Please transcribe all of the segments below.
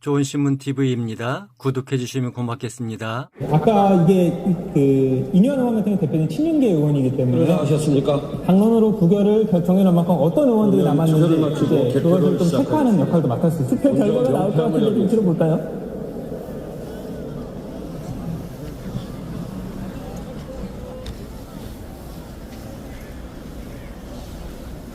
좋은 신문 TV입니다. 구독해 주시면 고맙겠습니다. 아까 이게 이현 의원 같은 대표는 친윤계 의원이기 때문에 하셨습니까? 당론으로 부결을 결정해놓은 만큼 어떤 의원들이 남았는지 맞추고 이제 그것을 좀 시작하겠습니다. 체크하는 역할도 맡았어요. 투표 결과가 나올 것 같은데 좀 들어볼까요?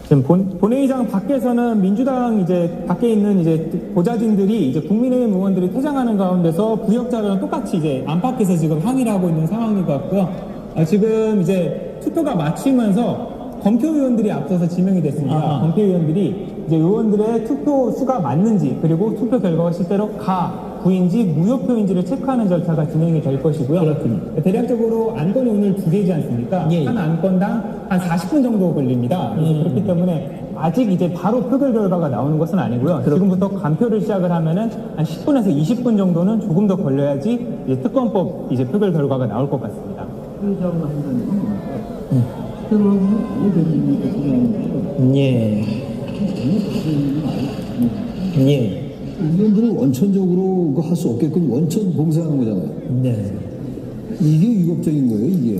지금 본회의장 밖에서는 민주당 이제 밖에 있는 이제 보좌진들이 이제 국민의힘 의원들이 퇴장하는 가운데서 부역자들은 똑같이 이제 안팎에서 지금 항의를 하고 있는 상황인 것 같고요. 지금 이제 투표가 마치면서 검표위원들이 앞서서 지명이 됐습니다. 검표위원들이 이제 의원들의 투표 수가 맞는지 그리고 투표 결과가 실제로 부인지 무효표인지를 체크하는 절차가 진행이 될 것이고요. 그렇군요. 대략적으로 안건이 오늘 2개이지 않습니까? 한 안건당 한 40분 정도 걸립니다. 그렇기 때문에 아직 이제 바로 표결 결과가 나오는 것은 아니고요. 지금부터 간표를 시작을 하면은 한 10분에서 20분 정도는 조금 더 걸려야지 이제 특검법 이제 표결 결과가 나올 것 같습니다. 예. 예. 의원들은 원천적으로 할 수 없게끔 원천 봉쇄하는 거잖아요. 네. 이게 위법적인 거예요, 이게.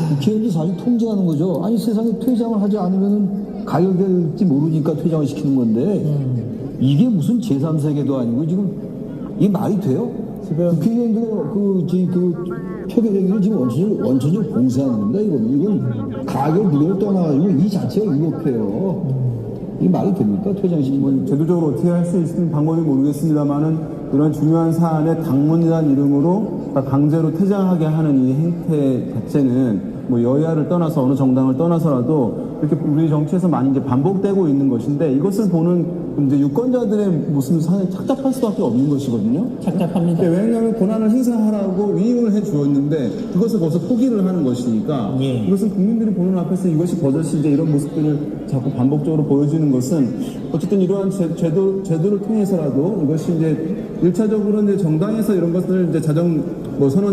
국회의원도 사실 통제하는 거죠. 아니, 세상에 퇴장을 하지 않으면 가결될지 모르니까 퇴장을 시키는 건데, 이게 무슨 제3세계도 아니고, 지금, 이게 말이 돼요? 지금 국회의원들의 표결행위를 지금 원천적으로 봉쇄하는 겁니다, 이건 가결 무효를 떠나가지고 이 자체가 위법해요. 이 말이 됩니까? 퇴장시키는 건. 제도적으로 어떻게 할 수 있는 방법이 모르겠습니다만은 이런 중요한 사안에 당문이라는 이름으로 강제로 퇴장하게 하는 이 행태 자체는 뭐 여야를 떠나서 어느 정당을 떠나서라도 이렇게 우리 정치에서 많이 이제 반복되고 있는 것인데 이것을 보는 이제 유권자들의 모습은 상당히 착잡할 수밖에 없는 것이거든요. 착잡합니다. 왜냐하면 권한을 행사하라고 위임을 해 주었는데 그것을 거기서 포기를 하는 것이니까 이것은 국민들이 보는 앞에서 이것이 버젓이 이제 이런 모습들을 자꾸 반복적으로 보여주는 것은 어쨌든 이러한 제도를 통해서라도 이것이 이제 1차적으로 이제 정당에서 이런 것들을 이제 선언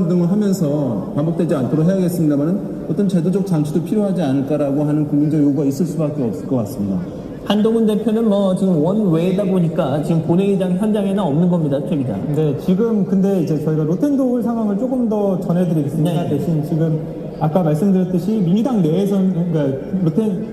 등을 하면서 반복되지 않도록 해야겠습니다만은 어떤 제도적 장치도 필요하지 않을까라고 하는 국민적 요구가 있을 수밖에 없을 것 같습니다. 한동훈 대표는 지금 원외다 보니까 지금 본회의장 현장에는 없는 겁니다, 최 기자. 네, 지금 근데 이제 저희가 로텐도울 상황을 조금 더 전해드리겠습니다. 네. 대신 지금 아까 말씀드렸듯이 민주당 내에서는 그러니까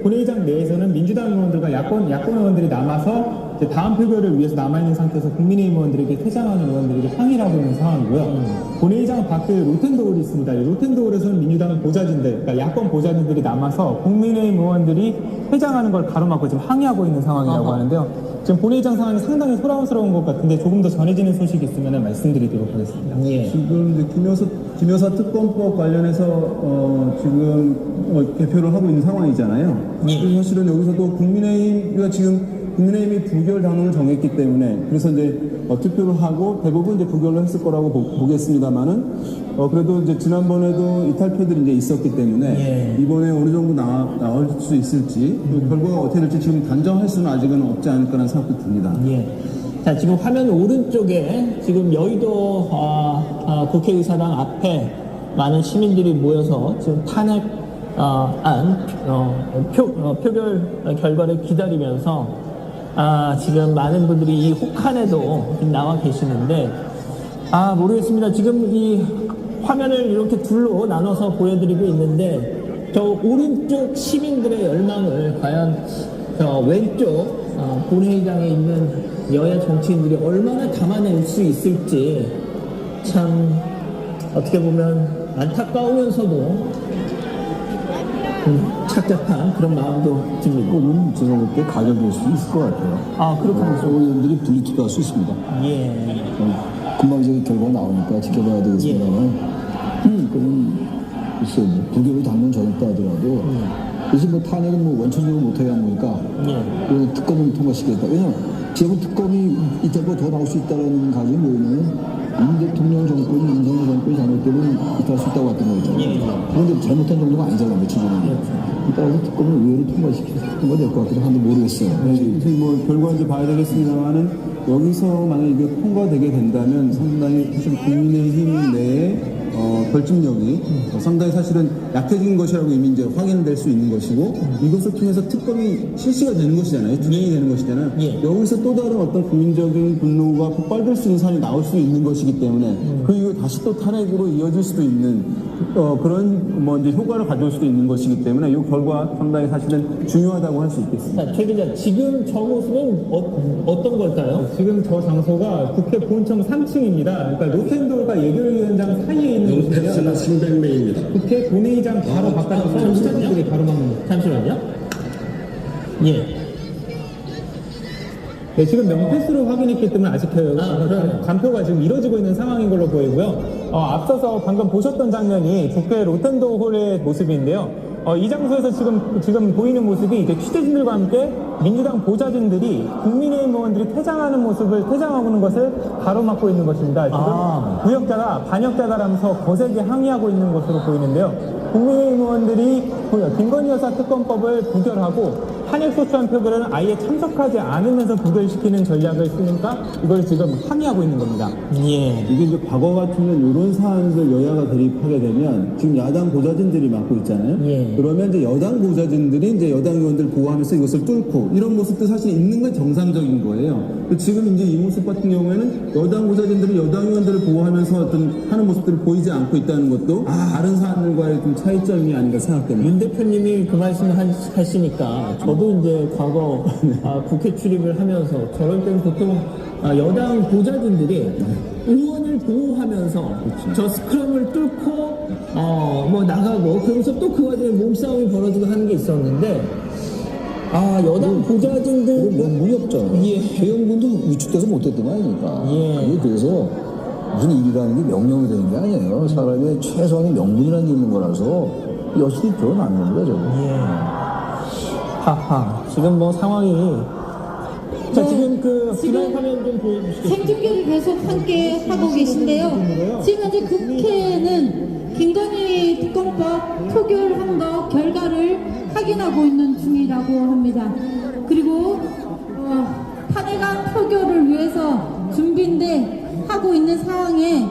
본회의장 내에서는 민주당 의원들과 야권 의원들이 남아서 이제 다음 표결을 위해서 남아있는 상태에서 국민의힘 의원들에게 퇴장하는 의원들에게 항의를 하고 있는 상황이고요. 본회의장 밖에 로텐도울이 있습니다. 이 로텐도울에서는 민주당 보좌진들, 그러니까 야권 보좌진들이 남아서 국민의힘 의원들이 퇴장하는 걸 가로막고 지금 항의하고 있는 상황이라고 하는데요. 지금 본회의장 상황이 상당히 소란스러운 것 같은데 조금 더 전해지는 소식이 있으면 말씀드리도록 하겠습니다. 지금 이제 김여사 특검법 관련해서 지금 개표를 하고 있는 상황이잖아요. 그래서 사실은 여기서도 국민의힘이 부결 당론을 정했기 때문에 그래서 이제 투표를 하고 대부분 이제 부결을 했을 거라고 보겠습니다만은 그래도 이제 지난번에도 이탈표들이 이제 있었기 때문에 이번에 어느 정도 나올 수 있을지 또 결과가 어떻게 될지 지금 단정할 수는 아직은 없지 않을까라는 생각도 듭니다. 자, 지금 화면 오른쪽에 지금 여의도 국회의사당 앞에 많은 시민들이 모여서 지금 탄핵 표결 결과를 기다리면서 지금 많은 분들이 이 혹한에도 나와 계시는데 모르겠습니다. 지금 이 화면을 이렇게 둘로 나눠서 보여드리고 있는데 저 오른쪽 시민들의 열망을 과연 저 왼쪽 본회의장에 있는 여야 정치인들이 얼마나 담아낼 수 있을지 참 어떻게 보면 안타까우면서도 착잡한 그런 마음도 듭니다. 조금 제가 볼 때 가결될 수 있을 것 같아요. 그렇군요. 의원들이 분리투표할 수 있습니다. 금방 이제 결과가 나오니까 지켜봐야 되겠습니다만, 그럼 글쎄 부결을 당론 정했다 하더라도 그래서 탄핵은 원천적으로 못하게 한 거니까 특검을 통과시키겠다. 왜냐면 지금 특검이 이때보다 더 나올 수 있다는 가정이 뭐냐면 문 대통령 정권이 윤석열 정권이 잘못되면 이탈할 수 있다고 했던 거죠. 그런데 잘못한 정도가 아니잖아요, 며칠 전에. 따라서 특검을 의외로 통과될 것 같기도 한데 모르겠어요. 그래서 결과 이제 봐야 되겠습니다만은 여기서 만약 이게 통과되게 된다면 상당히 사실 국민의힘 내에 결집력이 상당히 사실은 약해진 것이라고 이미 이제 확인될 수 있는 것이고 이것을 통해서 특검이 실시가 되는 것이잖아요. 진행이 되는 것이잖아요. 예. 여기서 또 다른 어떤 국민적인 분노가 폭발될 수 있는 사안이 나올 수 있는 것이기 때문에 그 이후 다시 또 탄핵으로 이어질 수도 있는 그런 뭐 이제 효과를 가져올 수도 있는 것이기 때문에 이 결과 상당히 사실은 중요하다고 할 수 있겠습니다. 자, 최 기자, 지금 저 모습은 어떤 걸까요? 지금 저 장소가 국회 본청 3층입니다. 그러니까 노텐돌과 예결위원장 사이에 있는 곳이고요. 신백매입니다. 국회 본회의장 바로 바깥에서 시민들이 바로 막는 거. 잠시만요. 예. 네, 지금 명패스로 확인했기 때문에 아직 그래요? 간표가 지금 이루어지고 있는 상황인 걸로 보이고요. 앞서서 방금 보셨던 장면이 국회 로텐도 홀의 모습인데요. 이 장소에서 지금 보이는 모습이 이제 취재진들과 함께 민주당 보좌진들이 국민의힘 의원들이 퇴장하고 있는 것을 가로막고 있는 것입니다. 지금 부역자가 반역자다라면서 거세게 항의하고 있는 것으로 보이는데요. 국민의힘 의원들이 김건희 여사 특검법을 부결하고 탄핵소추안 표결은 아예 참석하지 않으면서 부결시키는 전략을 쓰니까 이걸 지금 항의하고 있는 겁니다. 예. 이게 이제 과거 같으면 이런 사안들 여야가 대립하게 되면 지금 야당 보좌진들이 맡고 있잖아요. 예. 그러면 이제 여당 보좌진들이 이제 여당 의원들 보호하면서 이것을 뚫고 이런 모습도 사실 있는 건 정상적인 거예요. 근데 지금 이제 이 모습 같은 경우에는 여당 보좌진들이 여당 의원들을 보호하면서 어떤 하는 모습들을 보이지 않고 있다는 것도 다른 사안들과의 좀 차이점이 아닌가 생각됩니다. 윤 대표님이 그 말씀을 하시니까 저도 이제 과거 국회 출입을 하면서 저럴 때는 보통 여당 보좌진들이 의원을 보호하면서 저 스크럼을 뚫고 뭐 나가고 그러면서 또 그 와중에 몸싸움이 벌어지고 하는 게 있었는데 여당 보좌진들 명분이 없잖아요. 예. 최영군도 위축돼서 못했던 거 아닙니까? 예. 그게 그래서 무슨 일이라는 게 명령이 되는 게 아니에요. 사람의 최소한의 명분이라는 게 있는 거라서 여실히 드러나는 겁니다, 저거. 예. 하하. 지금 뭐 상황이 자, 지금 지난 화면 좀 보여주시겠어요? 생중계를 계속 함께 하고 계신데요. 지금 현재 국회는 김건희 특검법 표결한 거 결과를 확인하고 있는 중이라고 합니다. 그리고 탄핵안 표결을 위해서 준비인데 하고 있는 상황에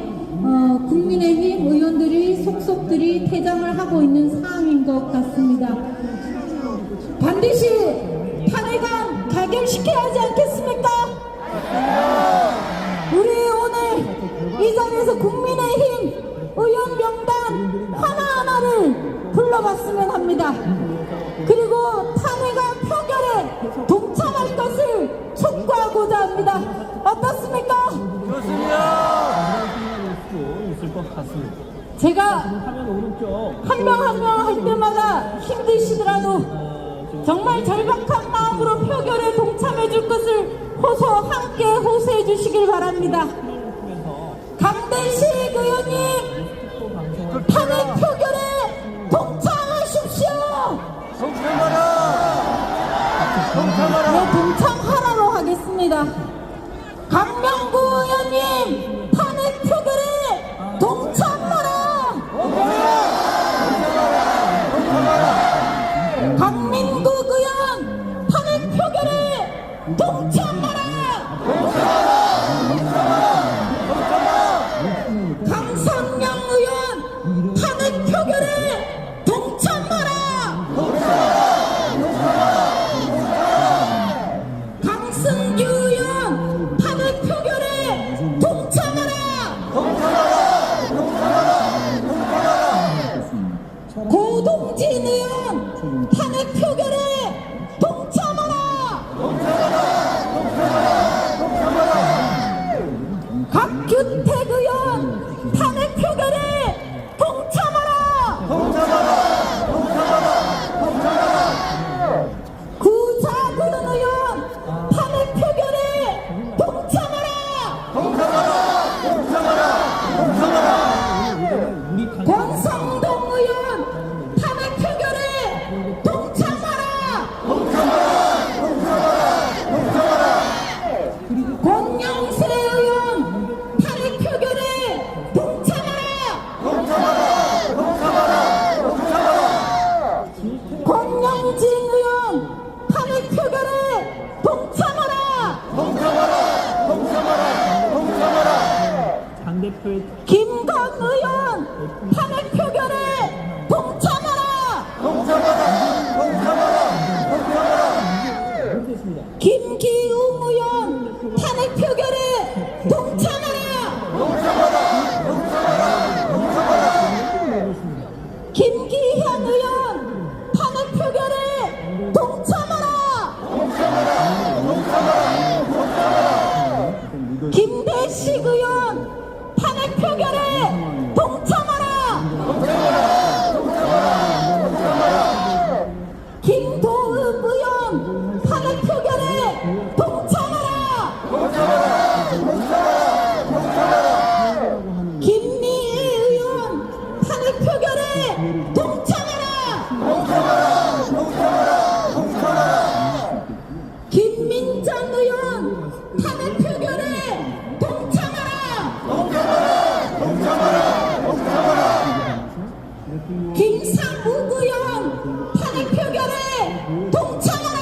국민의힘 의원들이 속속들이 퇴장을 하고 있는 상황인 것 같습니다. 반드시 탄핵안 가결시켜야 하지 않겠습니까? 우리 오늘 이 자리에서 국민의힘 의원 명단 하나하나를 불러봤으면 합니다. 그리고 탄핵안 표결에 동참할 것을 촉구하고자 합니다. 어떻습니까? 있을 것 같습니다. 제가 화면 오른쪽 한 명 한 명 할 때마다 힘드시더라도 정말 절박한 마음으로 표결에 동참해 줄 것을 함께 호소해 주시길 바랍니다. 강대식 의원님 탄핵 표결에 동참하십시오. 네, 동참하라고 하겠습니다. 강명구 의원님 탄핵 표결에 동참하라. 강민국 의원 탄핵 표결에 동참하라. 강성령 의원 탄핵 표결에 동참하라. 강승규 의원 탄핵 표결에 동참하라. 고동진 의원 탄핵 표결에 동참하라. 박규택 의원 탄핵 표결에 동참하라. 구자근 의원 탄핵 표결에 동참하라. 권성동 의원 탄핵 표결에 동참하라. 권영세 의원 탄핵 표결에 동참하라. 권영진 의원 탄핵 표결에 동참하라. 당 대표의 김 김기덕 의원 탄핵 표결에 동참하라. 김기웅 의원 탄핵 표결에 동참하라. 김기현 의원 탄핵 표결에 동참하라. 김대식 의원 탄핵 표결에 동참하라. 김도읍 의원 탄핵 표결에 동참하라. 김미애 의원 탄핵 표결에 동참하라. 김민정 의원 탄핵 표결에 동참하라. 김상욱 의원 탄핵 표결에 동참하라.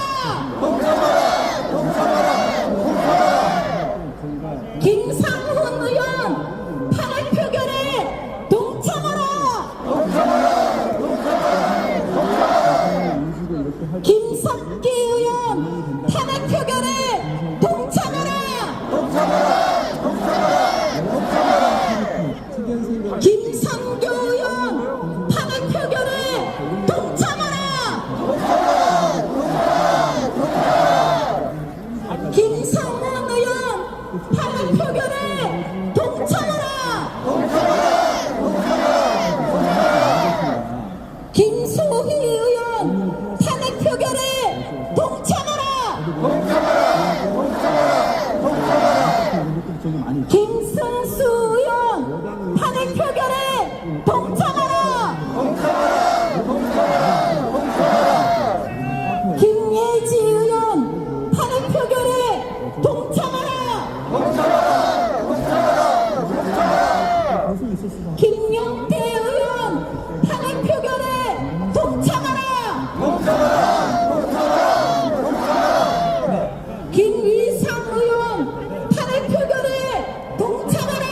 김상훈 의원 탄핵 표결에 동참하라. 김석기 의원 탄핵 표결에 동참하라. 김선교 의원 탄핵 표결에 동참하라. 김성원 의원 탄핵 표결에 동참하라. 김소희 의원 탄핵 표결에 동참하라. 김승수 의원 탄핵 표결에 동참하라. 김예지 의원 탄핵 표결에 동참하라. 김용태 의원 탄핵 표결에 동참하라. 김위상 의원 탄핵 표결에 동참하라.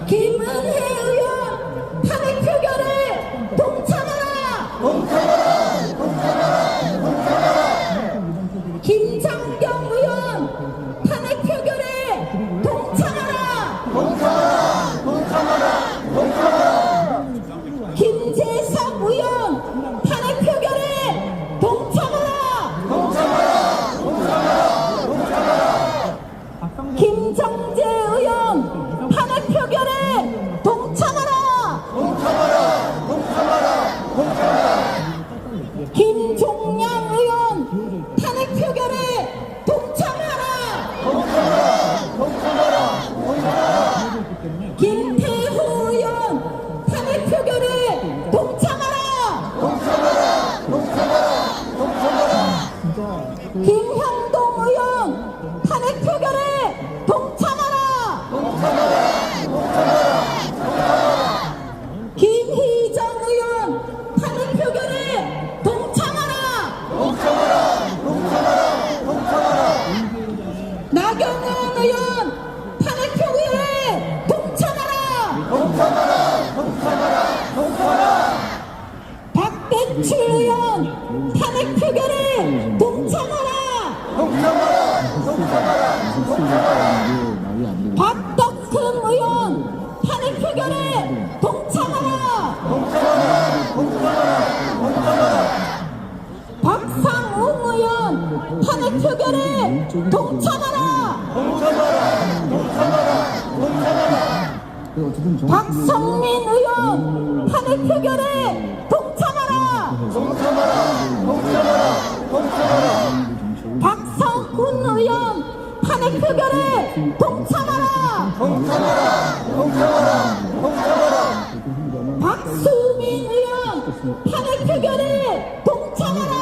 김은혜 의원 탄핵 표결에 동참하라. 김장경 의원 탄핵 표결에 동참하라. 김재석 의원 탄핵 표결에 동참하라. 김정재 의원 탄핵 표결에 동참하라. 김종량 의원 탄핵 표결에 동참하라. 김태호 의원 탄핵 표결에 동참하라. 김형동 의원 탄핵 표결에 동참하라. 김희정 의원 탄핵 표결에 동참하라. 나경원 의원 탄핵 표결에 동참하라. 박대출 의원 탄핵 표결에 동참하라. 박덕흠 의원 탄핵 표결에 동참하라. 박상웅 의원 탄핵 표결에 동참하라. 박성민 의원 탄핵 표결에 동참하라. 박성훈 의원 탄핵 표결에 동참하라. 박수민 의원 탄핵 표결에 동참하라.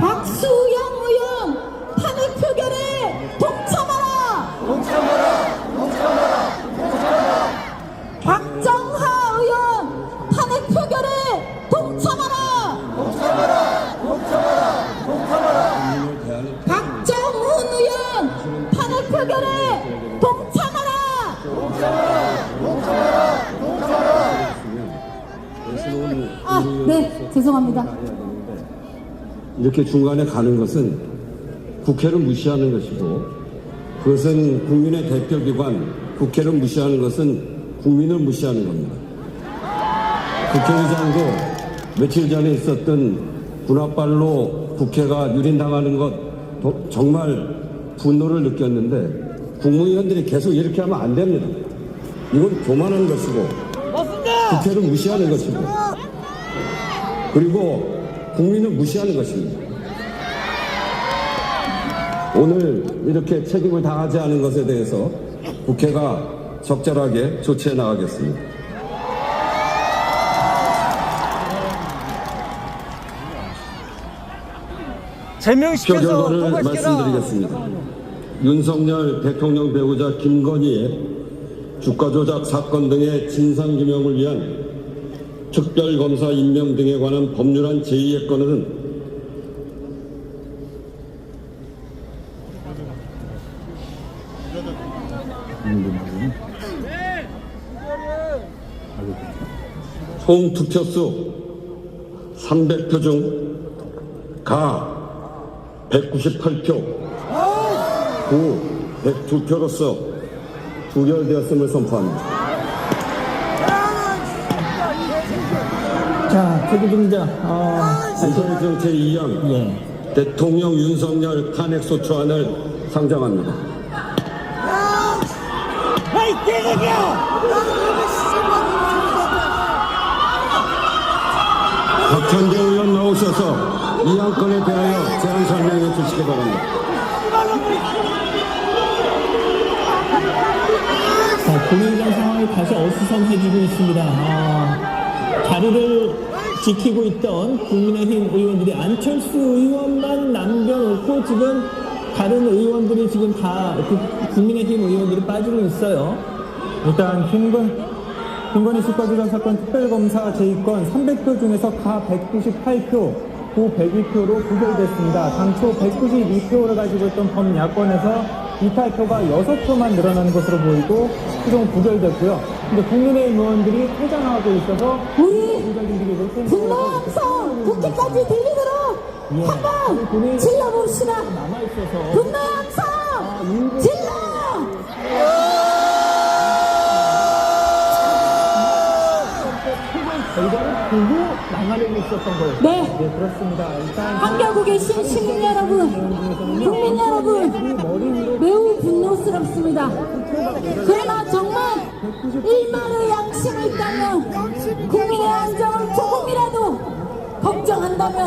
박수영 의원 탄핵 표결에 동참하라. 박정하 의원 탄핵 표결에 동참하라. 죄송합니다. 이렇게 중간에 가는 것은 국회를 무시하는 것이고, 그것은 국민의 대표기관 국회를 무시하는 것은 국민을 무시하는 겁니다. 국회의장도 며칠 전에 있었던 군합발로 국회가 유린당하는 것 정말 분노를 느꼈는데, 국무위원들이 계속 이렇게 하면 안 됩니다. 이건 교만한 것이고 국회를 무시하는 것이고, 그리고 국민을 무시하는 것입니다. 오늘 이렇게 책임을 다하지 않은 것에 대해서 국회가 적절하게 조치해 나가겠습니다. 표 결과를 말씀드리겠습니다. 윤석열 대통령 배우자 김건희의 주가 조작 사건 등의 진상규명을 위한 특별검사 임명 등에 관한 법률안 제2의 건은 총 투표수 300표 중 가 198표, 구 102표로서 부결되었음을 선포합니다. 자, 최기중자, 공소유정 제2형 예. 대통령 윤석열 탄핵소추안을 상정합니다. 박찬대 의원 나오셔서 이 안건에 대하여 제안 설명해 주시기 바랍니다. 자, 본회의장 상황을 다시 어수선해지고 있습니다. 자리를 지키고 있던 국민의힘 의원들이 안철수 의원만 남겨놓고 지금 다른 의원들이 지금 다 국민의힘 의원들이 빠지고 있어요. 일단 김건희 주가 조작 사건 특별검사 제2건 300표 중에서 가 198표, 고 102표로 부결됐습니다. 당초 192표를 가지고 있던 범야권에서 이탈표가 6표만 늘어나는 것으로 보이고 최종 부결됐고요. 근데 국민의힘 의원들이 퇴장하고 있어서 우리 분노 함성 국회까지 들리도록 한번 질러봅시다. 분노 함성 질러! 결과를 보고 나가려고 있었던 거예요. 네. 그렇습니다. 일단 한겨고 계신 시민 여러분, 국민 여러분, 매우 분노스럽습니다. 그러나 정말 일말의 양심이 있다면, 국민의 안전을 조금이라도 걱정한다면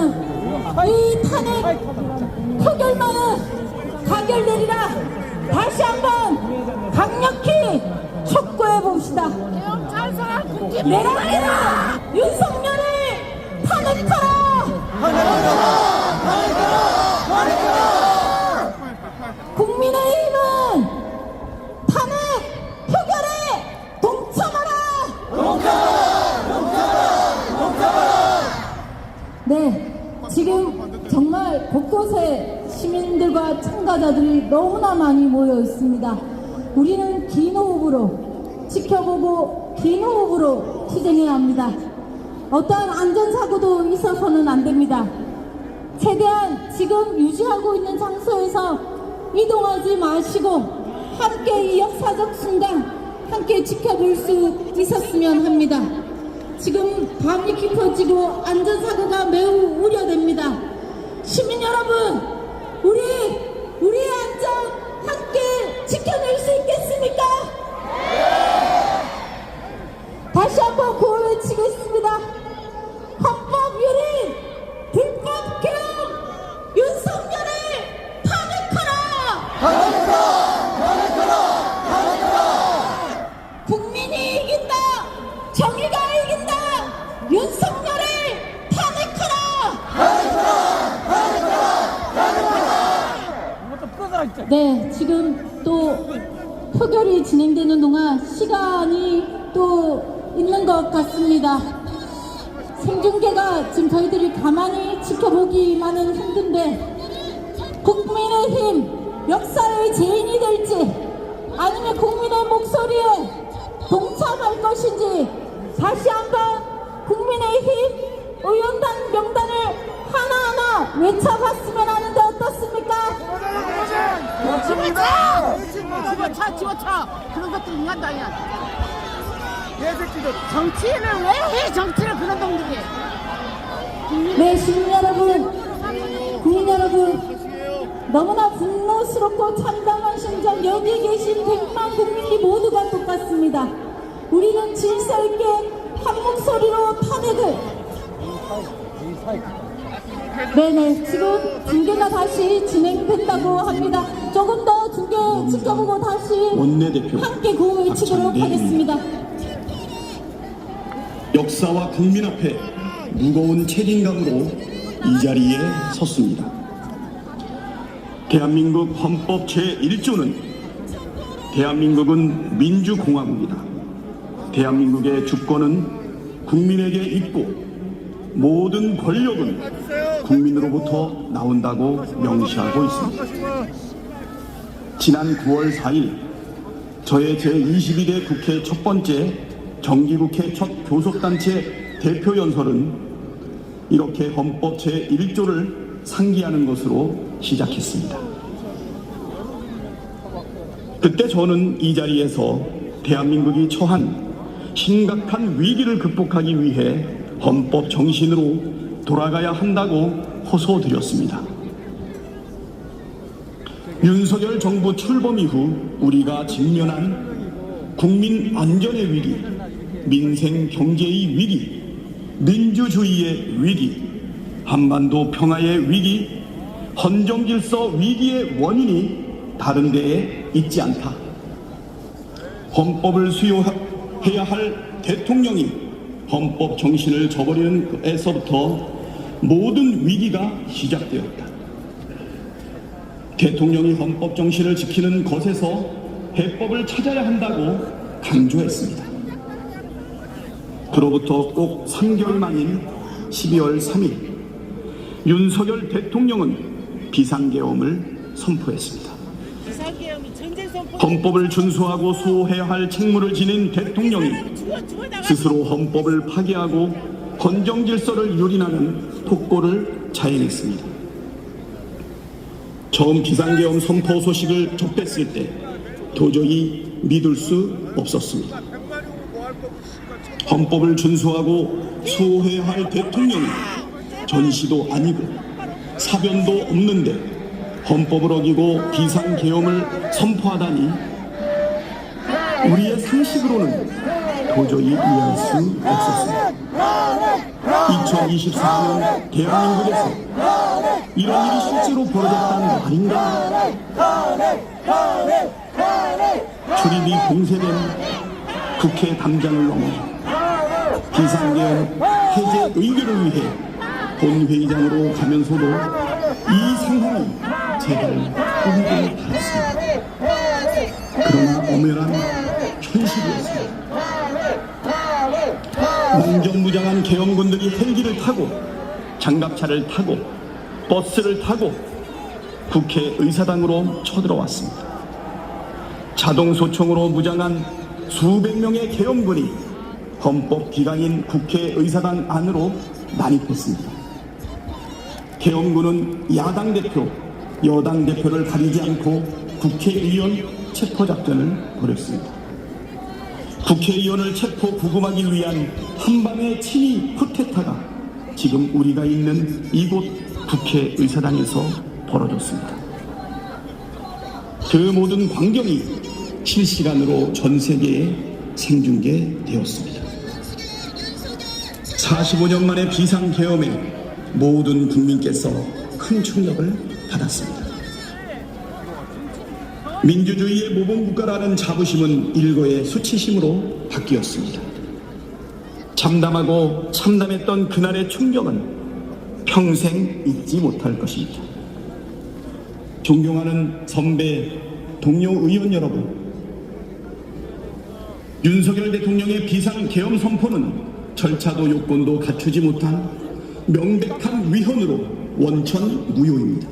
이 탄핵 표결만은 가결되리라 다시 한번 강력히 촉구해 봅시다. 내가 아니라 윤석열을 탄핵하라! 국민의힘은 탄핵 표결에 동참하라! 네, 지금 정말 곳곳에 시민들과 참가자들이 너무나 많이 모여 있습니다. 우리는 긴 호흡으로 지켜보고 긴 호흡으로 투쟁해야 합니다. 어떠한 안전사고도 있어서는 안 됩니다. 최대한 지금 유지하고 있는 장소에서 이동하지 마시고 함께 이 역사적 순간 함께 지켜볼 수 있었으면 합니다. 지금 밤이 깊어지고 안전사고가 매우 우려됩니다. 시민 여러분, 우리의 안전 함께 지켜낼 수 있겠습니까? 다시 한번 구호 외치겠습니다. 헌법 유린 불법 개헌 윤석열을 탄핵하라! 국민이 이긴다! 정의가 이긴다! 윤석열을 탄핵하라! 네, 지금 또 표결이 진행되는 동안 시간이 또 있는 것 같습니다. 생중계가 지금 저희들이 가만히 지켜보기만은 힘든데 국민의힘 역사의 죄인이 될지 아니면 국민의 목소리에 동참할 것인지 다시 한번 국민의힘 의원단 명단을 하나하나 외쳐봤으면 하는데 어떻습니까? 집어쳐 그런 것도 인간당이야. 정치인을 왜 해? 정치를 그런 놈들이. 네, 시민 여러분, 국민 여러분, 너무나 분노스럽고 참담한 심정, 여기 계신 100만 국민이 모두가 똑같습니다. 우리는 질서 있게 한 목소리로 탄핵을. 네네, 지금 중계가 다시 진행된다고 합니다. 조금 더 중계 지켜보고 다시 원내대표 함께 구호 외치도록 박찬대 하겠습니다. 역사와 국민 앞에 무거운 책임감으로 이 자리에 섰습니다. 대한민국 헌법 제1조는 대한민국은 민주공화국이다. 대한민국의 주권은 국민에게 있고 모든 권력은 국민으로부터 나온다고 명시하고 있습니다. 지난 9월 4일 저의 제22대 국회 첫 번째 정기국회 첫 교섭단체 대표연설은 이렇게 헌법 제1조를 상기하는 것으로 시작했습니다. 그때 저는 이 자리에서 대한민국이 처한 심각한 위기를 극복하기 위해 헌법 정신으로 돌아가야 한다고 호소드렸습니다. 윤석열 정부 출범 이후 우리가 직면한 국민 안전의 위기, 민생 경제의 위기, 민주주의의 위기, 한반도 평화의 위기, 헌정질서 위기의 원인이 다른 데에 있지 않다. 헌법을 수호해야 할 대통령이 헌법 정신을 저버리는 것에서부터 모든 위기가 시작되었다. 대통령이 헌법 정신을 지키는 것에서 해법을 찾아야 한다고 강조했습니다. 그로부터 꼭 3개월 만인 12월 3일 윤석열 대통령은 비상계엄을 선포했습니다. 헌법을 준수하고 수호해야 할 책무를 지닌 대통령이 스스로 헌법을 파기하고 헌정질서를 유린하는 폭거를 자행했습니다. 처음 비상계엄 선포 소식을 접했을 때 도저히 믿을 수 없었습니다. 헌법을 준수하고 수호해야 할 대통령이 전시도 아니고 사변도 없는데 헌법을 어기고 비상계엄을 선포하다니 우리의 상식으로는 도저히 이해할 수 없었습니다. 2024년 대한민국에서 이런 일이 실제로 벌어졌다는 거 아닌가? 출입이 봉쇄된 국회 담장을 넘어 비상계엄 해제 의결을 위해 본회의장으로 가면서도 이 상황이 제발 꿈을 닿았습니다. 그러나 엄연한 현실이었습니다. 무정무장한 계엄군들이 헬기를 타고 장갑차를 타고 버스를 타고 국회 의사당으로 쳐들어왔습니다. 자동소총으로 무장한 수백 명의 계엄군이 헌법기관인 국회 의사당 안으로 난입했습니다. 계엄군은 야당 대표, 여당 대표를 가리지 않고 국회의원 체포작전을 벌였습니다. 국회의원을 체포 구금하기 위한 한밤의 친위 쿠데타가 지금 우리가 있는 이곳 국회의사당에서 벌어졌습니다. 그 모든 광경이 실시간으로 전 세계에 생중계되었습니다. 45년 만의 비상계엄에 모든 국민께서 큰 충격을 받았습니다. 민주주의의 모범국가라는 자부심은 일거의 수치심으로 바뀌었습니다. 참담하고 참담했던 그날의 충격은 평생 잊지 못할 것입니다. 존경하는 선배, 동료 의원 여러분, 윤석열 대통령의 비상계엄 선포는 절차도 요건도 갖추지 못한 명백한 위헌으로 원천 무효입니다.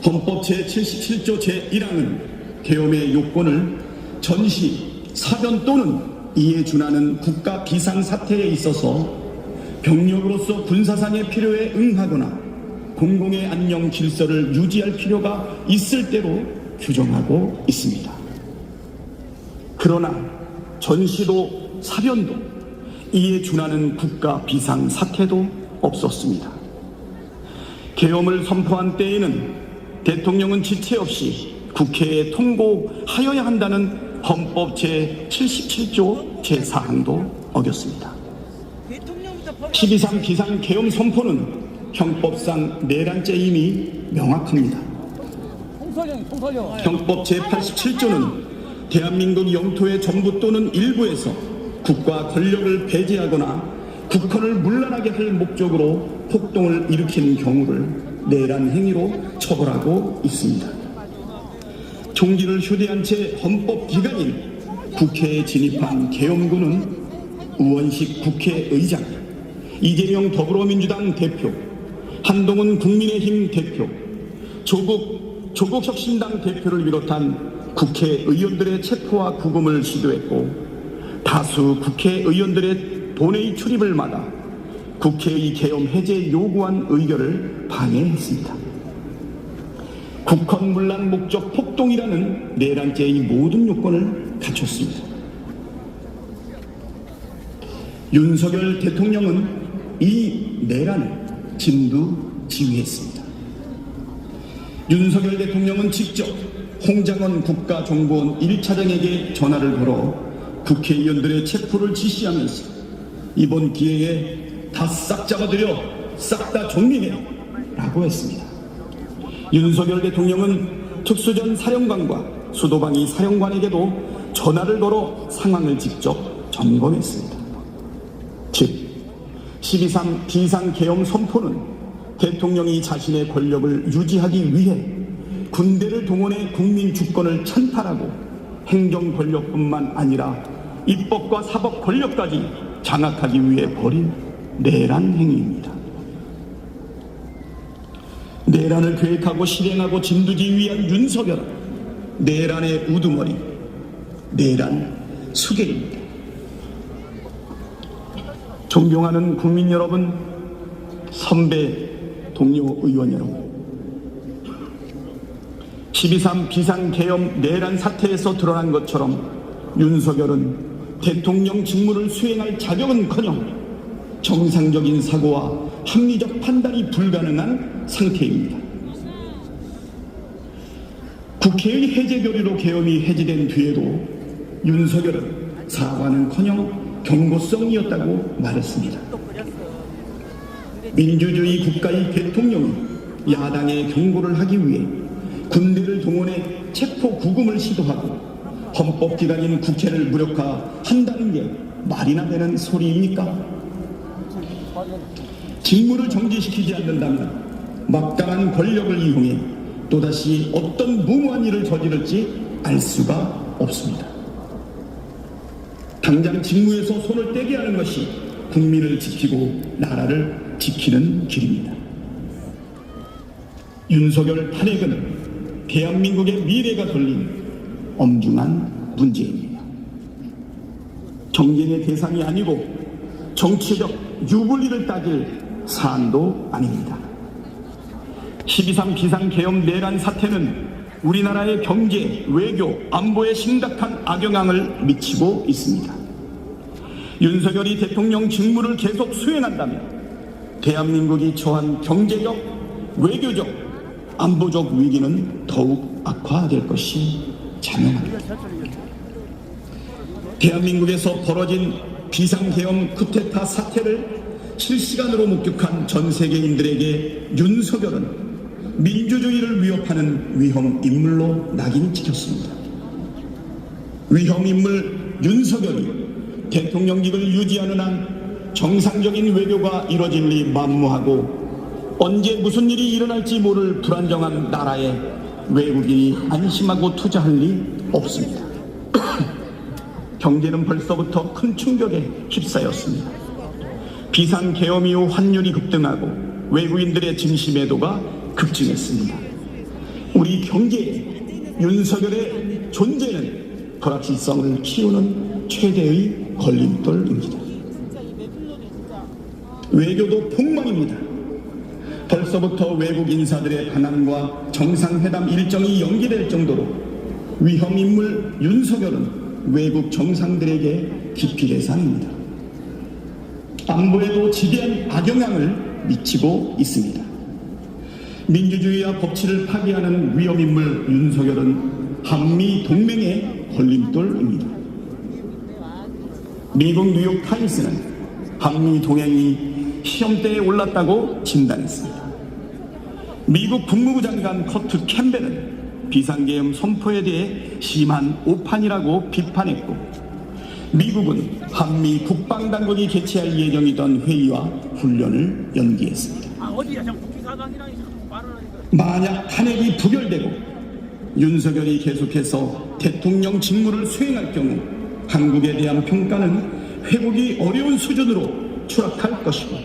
헌법 제77조 제1항은 계엄의 요건을 전시, 사변 또는 이에 준하는 국가 비상사태에 있어서 병력으로서 군사상의 필요에 응하거나 공공의 안녕 질서를 유지할 필요가 있을 때로 규정하고 있습니다. 그러나 전시도 사변도 이에 준하는 국가 비상 사태도 없었습니다. 계엄을 선포한 때에는 대통령은 지체 없이 국회에 통고하여야 한다는 헌법 제77조 제4항도 어겼습니다. 12.3 비상 계엄 선포는 형법상 내란죄임이 명확합니다. 형법 제87조는 대한민국 영토의 전부 또는 일부에서 국가 권력을 배제하거나 국헌을 문란하게 할 목적으로 폭동을 일으키는 경우를 내란 행위로 처벌하고 있습니다. 총기를 휴대한 채 헌법 기관인 국회에 진입한 계엄군은 우원식 국회의장, 이재명 더불어민주당 대표, 한동훈 국민의힘 대표, 조국혁신당 대표를 비롯한 국회의원들의 체포와 구금을 시도했고, 다수 국회의원들의 본회의 출입을 막아 국회의 계엄 해제 요구안 의결을 방해했습니다. 국헌 문란 목적 폭동이라는 내란죄의 모든 요건을 갖췄습니다. 윤석열 대통령은 이 내란을 진두지휘했습니다. 윤석열 대통령은 직접 홍장원 국가정보원 1차장에게 전화를 걸어 국회의원들의 체포를 지시하면서 이번 기회에 다 싹 잡아들여 싹 다 정리해 라고 했습니다. 윤석열 대통령은 특수전 사령관과 수도방위 사령관에게도 전화를 걸어 상황을 직접 점검했습니다. 즉 12.3 비상계엄 선포는 대통령이 자신의 권력을 유지하기 위해 군대를 동원해 국민 주권을 찬탈하고 행정 권력뿐만 아니라 입법과 사법 권력까지 장악하기 위해 벌인 내란 행위입니다. 내란을 계획하고 실행하고 진두지휘한 윤석열은 내란의 우두머리, 내란 수괴입니다. 존경하는 국민 여러분, 선배, 동료 의원 여러분, 12.3 비상계엄 내란 사태에서 드러난 것처럼 윤석열은 대통령 직무를 수행할 자격은커녕 정상적인 사고와 합리적 판단이 불가능한 상태입니다. 국회의 해제 결의로 계엄이 해제된 뒤에도 윤석열은 사과는커녕 경고성이었다고 말했습니다. 민주주의 국가의 대통령이 야당의 경고를 하기 위해 군대를 동원해 체포 구금을 시도하고 헌법기관인 국회를 무력화한다는 게 말이나 되는 소리입니까? 직무를 정지시키지 않는다면 막강한 권력을 이용해 또다시 어떤 무모한 일을 저지를지 알 수가 없습니다. 당장 직무에서 손을 떼게 하는 것이 국민을 지키고 나라를 지키는 길입니다. 윤석열 탄핵은 대한민국의 미래가 걸린 엄중한 문제입니다. 경쟁의 대상이 아니고 정치적 유불리를 따질 사안도 아닙니다. 12.3 비상계엄 내란 사태는 우리나라의 경제, 외교, 안보에 심각한 악영향을 미치고 있습니다. 윤석열이 대통령 직무를 계속 수행한다면 대한민국이 처한 경제적, 외교적, 안보적 위기는 더욱 악화될 것이 자명합니다. 대한민국에서 벌어진 비상계엄 쿠데타 사태를 실시간으로 목격한 전 세계인들에게 윤석열은 민주주의를 위협하는 위험 인물로 낙인이 찍혔습니다. 위험 인물 윤석열이 대통령직을 유지하는 한 정상적인 외교가 이뤄질 리 만무하고 언제 무슨 일이 일어날지 모를 불안정한 나라에 외국인이 안심하고 투자할 리 없습니다. 경제는 벌써부터 큰 충격에 휩싸였습니다. 비상계엄 이후 환율이 급등하고 외국인들의 증시매도가 급증했습니다. 우리 경제에 윤석열의 존재는 불확실성을 키우는 최대의 걸림돌입니다. 외교도 폭망입니다. 벌써부터 외국 인사들의 방한과 정상회담 일정이 연기될 정도로 위험 인물 윤석열은 외국 정상들에게 깊이 계산입니다. 안보에도 지대한 악영향을 미치고 있습니다. 민주주의와 법치를 파괴하는 위험 인물 윤석열은 한미 동맹의 걸림돌입니다. 미국 뉴욕 타임스는 한미 동맹이 시험대에 올랐다고 진단했습니다. 미국 국무부 장관 커트 캠벨은 비상계엄 선포에 대해 심한 오판이라고 비판했고, 미국은 한미 국방당국이 개최할 예정이던 회의와 훈련을 연기했습니다. 만약 탄핵이 부결되고 윤석열이 계속해서 대통령 직무를 수행할 경우 한국에 대한 평가는 회복이 어려운 수준으로 추락할 것이고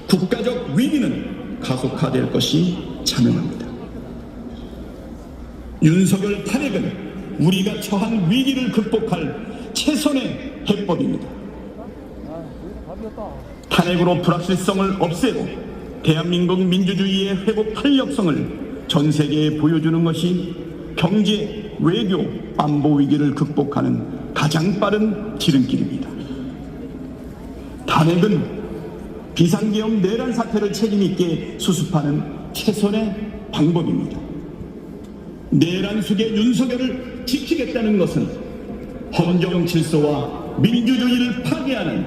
국가적 위기는 가속화될 것이 자명합니다. 윤석열 탄핵은 우리가 처한 위기를 극복할 최선의 해법입니다. 탄핵으로 불확실성을 없애고 대한민국 민주주의의 회복 탄력성을 전 세계에 보여주는 것이 경제, 외교, 안보 위기를 극복하는 가장 빠른 지름길입니다. 탄핵은 비상계엄 내란 사태를 책임있게 수습하는 최선의 방법입니다. 내란 속의 윤석열을 지키겠다는 것은 헌정 질서와 민주주의를 파괴하는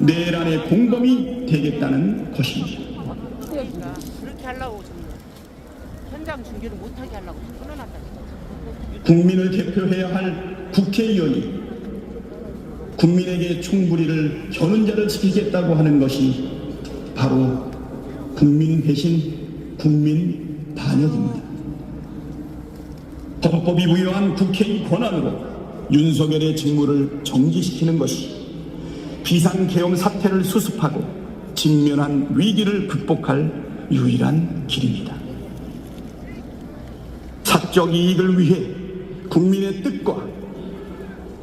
내란의 공범이 되겠다는 것입니다. 그렇게 하려고 현장 중계를 못하게 하려고 끊어놨다. 국민을 대표해야 할 국회의원이 국민에게 총부리를 겨눈 자를 지키겠다고 하는 것이 바로 국민 대신 국민 반역입니다. 헌법이 부여한 국회의 권한으로 윤석열의 직무를 정지시키는 것이 비상계엄 사태를 수습하고 직면한 위기를 극복할 유일한 길입니다. 사적 이익을 위해 국민의 뜻과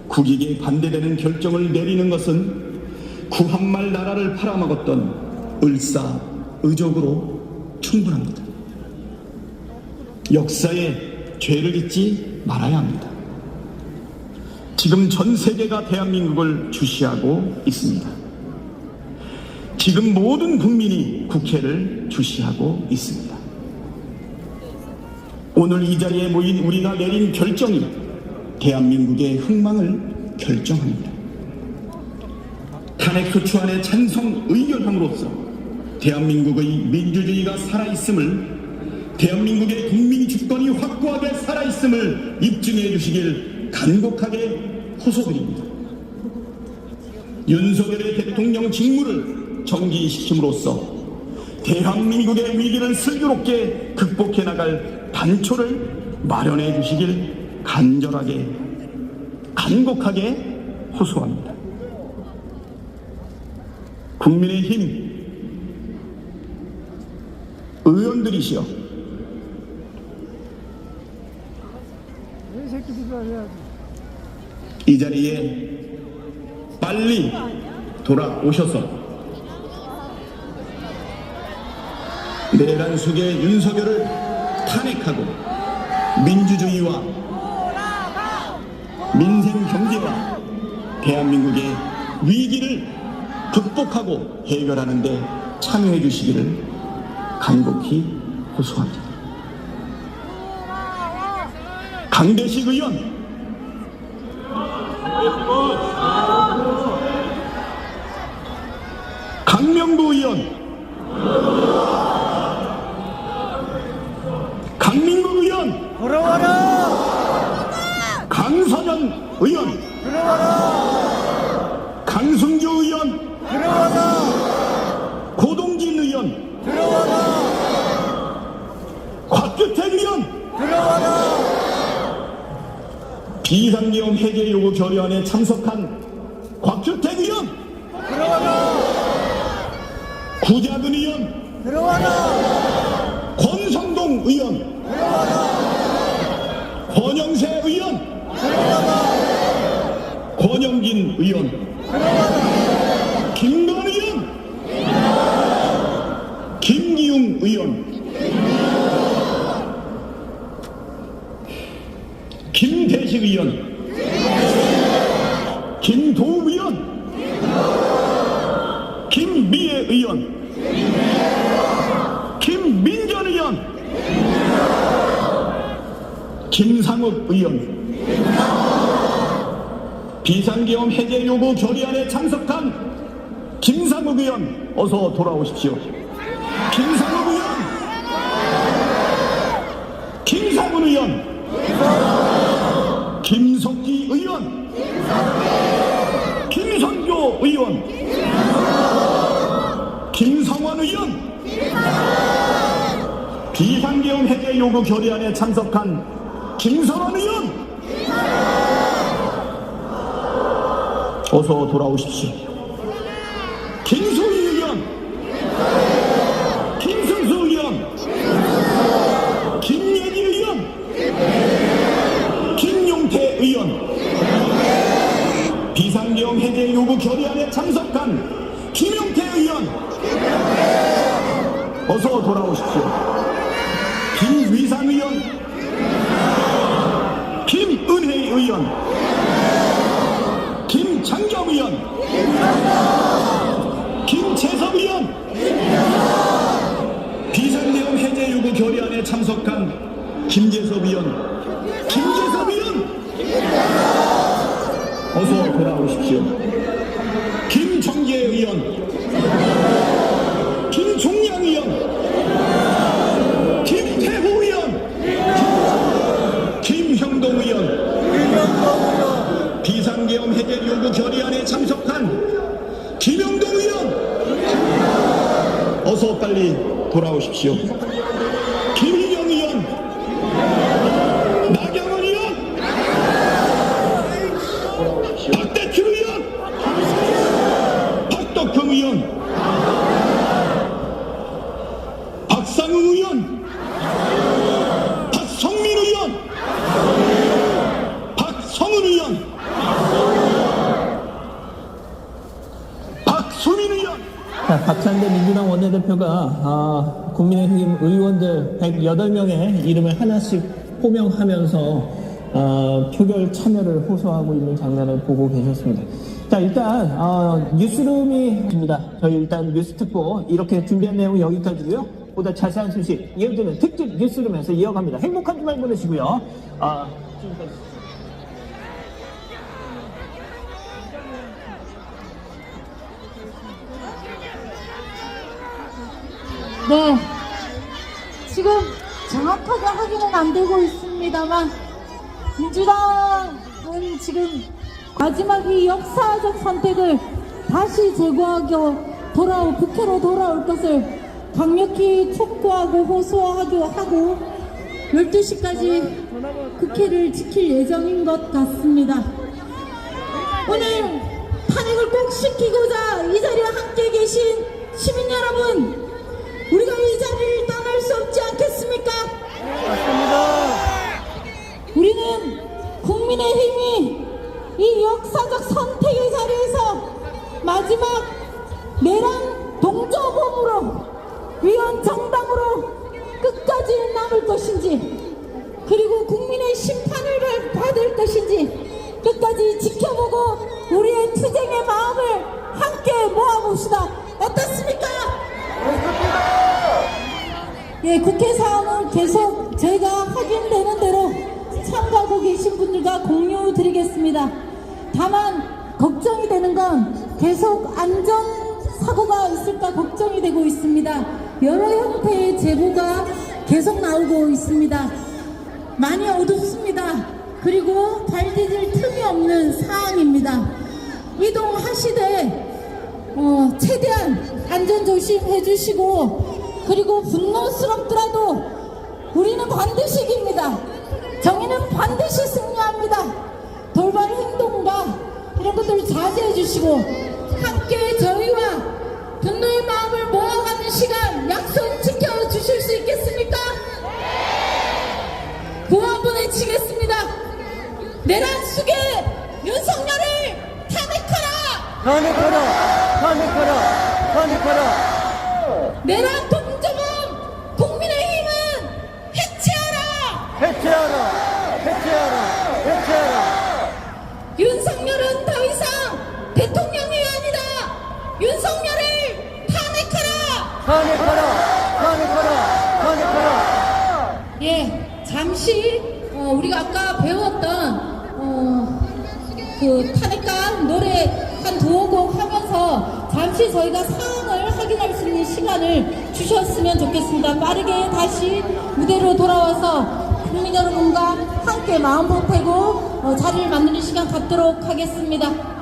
국익에 반대되는 결정을 내리는 것은 구한말 나라를 팔아먹었던 을사의적으로 충분합니다. 역사에 죄를 잊지 말아야 합니다. 지금 전 세계가 대한민국을 주시하고 있습니다. 지금 모든 국민이 국회를 주시하고 있습니다. 오늘 이 자리에 모인 우리가 내린 결정이 대한민국의 흥망을 결정합니다. 탄핵 소추안의 찬성 의결함으로써 대한민국의 민주주의가 살아있음을, 대한민국의 국민 주권이 확고하게 살아있음을 입증해 주시길 간곡하게 호소드립니다. 윤석열의 대통령 직무를 정지시킴으로써 대한민국의 위기를 슬기롭게 극복해 나갈 단초를 마련해 주시길 간절하게, 간곡하게 호소합니다. 국민의힘 의원들이시여, 이 자리에 빨리 돌아오셔서 내란 속의 윤석열을 탄핵하고 민주주의와 민생 경제와 대한민국의 위기를 극복하고 해결하는 데 참여해 주시기를 간곡히 호소합니다. 강대식 의원, 강명구 의원, 강민국 의원, 강선현 의원, 강승주 의원, 고동진 의원, 곽규택 의원, 비상계엄 해제 요구 결의안에 참석한 곽규택 의원, 구자근 의원, 권성동 의원, 권영세 의원, 권영진 의원, 김건 의원, 김성훈 의원, 김대식 의원, 김도우 의원, 김미애 의원, 김민전 의원, 김상욱 의원, 비상계엄 해제 요구 결의안에 참석한 김상욱 의원, 어서 돌아오십시오. 김상욱 의원, 김상훈 의원, 김석기 의원, 김선교 의원, 김성환 의원, 비상계엄 해제 요구 결의안에 참석한 김선원 의원, 어서 돌아오십시오. 김소희 의원, 김승수 의원, 김예지 의원, 김용태 의원, 비상계엄 해제 요구 결의안에 참석한 김용태 의원, 어서 돌아오십시오. 김위상 의원, 김은혜 의원, 김창경 의원, 김재섭 의원, 비상계엄 해제 요구 결의안에 참석한 김재섭 의원, 김재섭 의원, 어서 돌아오십시오. 김정재 의원, 김종양 의원, 김태호 의원, 김형동 의원, 비상계엄 해제 요구 결의안에 참석한 김영동 의원, 어서 빨리 돌아오십시오. 김희경 의원, 나경원 의원, 박대출 의원, 박덕흠 의원, 박상웅 의원, 박성민 의원, 박성은 의원, 박수민 의원. 자, 박찬대 민주당 원내대표가 국민의힘 의원들 108명의 이름을 하나씩 호명하면서 표결 참여를 호소하고 있는 장면을 보고 계셨습니다. 자, 일단 뉴스룸이 있습니다. 저희 일단 뉴스 특보 이렇게 준비한 내용은 여기까지고요. 보다 자세한 소식 이어지는 특집 뉴스룸에서 이어갑니다. 행복한 주말 보내시고요. 지금까지. 네, 지금 정확하게 확인은 안 되고 있습니다만 민주당은 지금 마지막 이 역사적 선택을 다시 제고하고 국회로 돌아올 것을 강력히 촉구하고 호소하기도 하고 12시까지 국회를 지킬 예정인 것 같습니다. 오늘 탄핵을 꼭 시키고자 이 자리에 함께 계신 시민 여러분, 우리가 이 자리를 떠날 수 없지 않겠습니까? 우리는 국민의힘이 이 역사적 선택의 자리에서 마지막 내란 동조범으로 위헌 정당으로 끝까지 남을 것인지, 그리고 국민의 심판을 받을 것인지 끝까지 지켜보고 우리의 투쟁의 마음을 함께 모아봅시다. 어떻습니까? 예, 국회 사항은 계속 저희가 확인되는 대로 참가하고 계신 분들과 공유 드리겠습니다. 다만 걱정이 되는 건 계속 안전사고가 있을까 걱정이 되고 있습니다. 여러 형태의 제보가 계속 나오고 있습니다. 많이 어둡습니다. 그리고 발 디딜 틈이 없는 상황입니다. 이동하시되 최대한 안전조심해 주시고, 그리고 분노스럽더라도 우리는 반드시 이깁니다. 정의는 반드시 승리합니다. 돌발 행동과 이런 것들을 자제해 주시고 함께 저희와 분노의 마음을 모아가는 시간 약속 지켜주실 수 있겠습니까? 구호 한번 외치겠습니다. 내란 숙의 윤석열을 탄핵하라! 탄핵하라! 탄핵하라! 탄핵하라! 내란 동조범 잠시 우리가 아까 배웠던 그 탄핵감 노래 한 두어 곡 하면서 잠시 저희가 상황을 확인할 수 있는 시간을 주셨으면 좋겠습니다. 빠르게 다시 무대로 돌아와서 국민 여러분과 함께 마음 보태고 자리를 만드는 시간 갖도록 하겠습니다.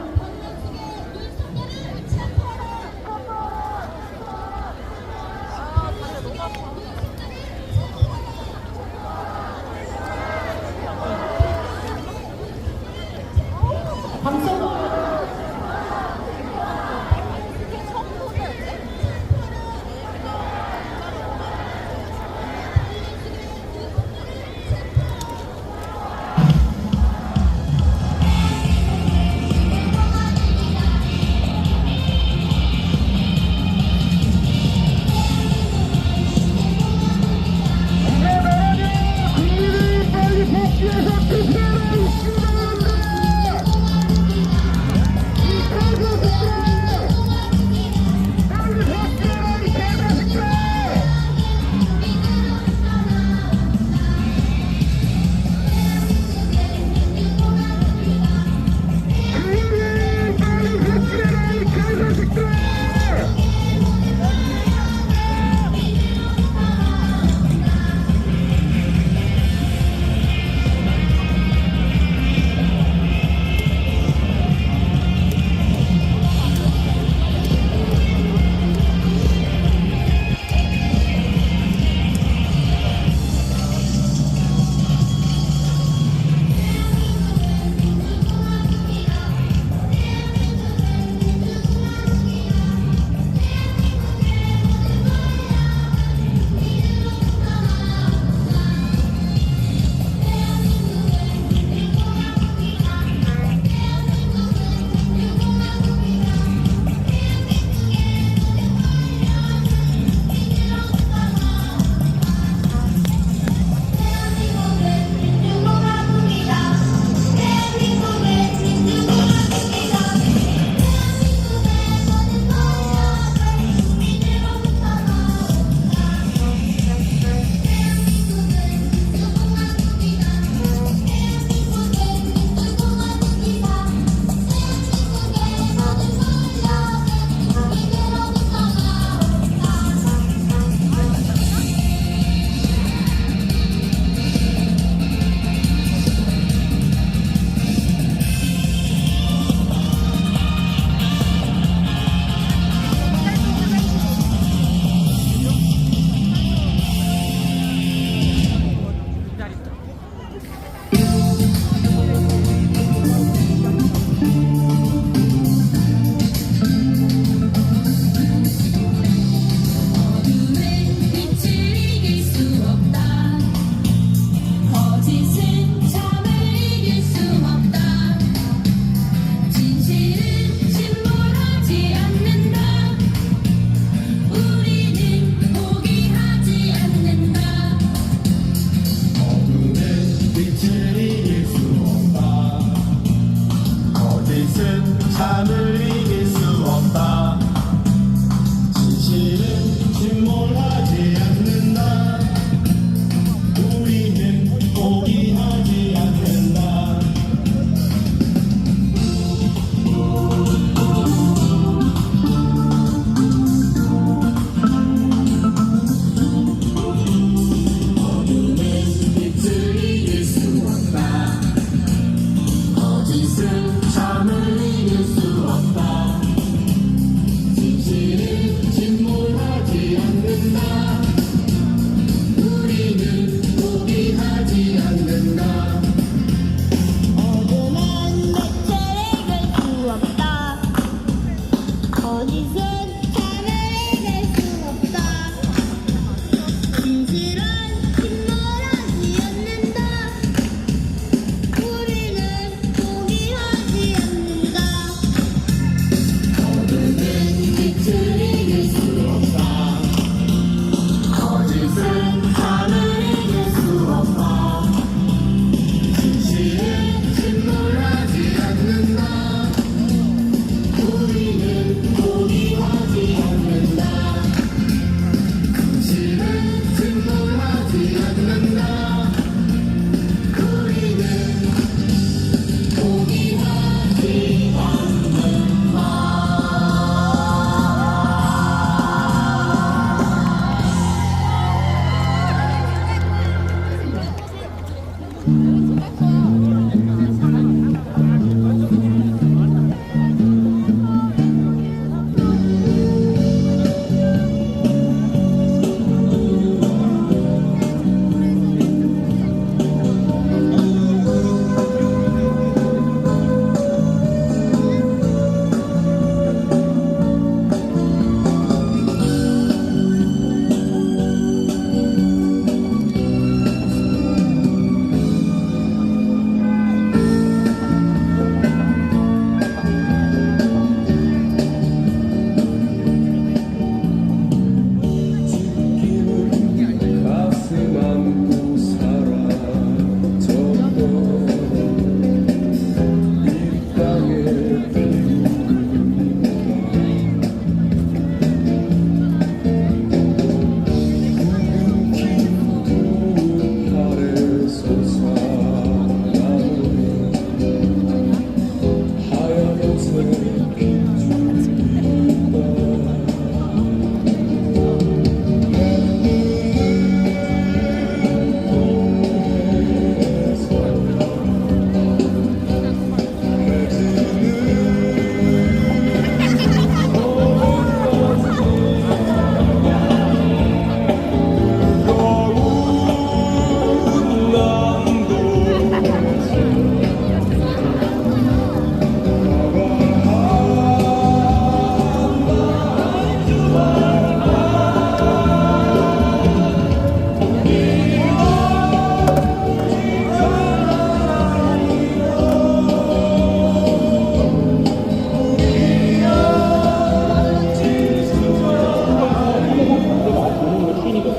방송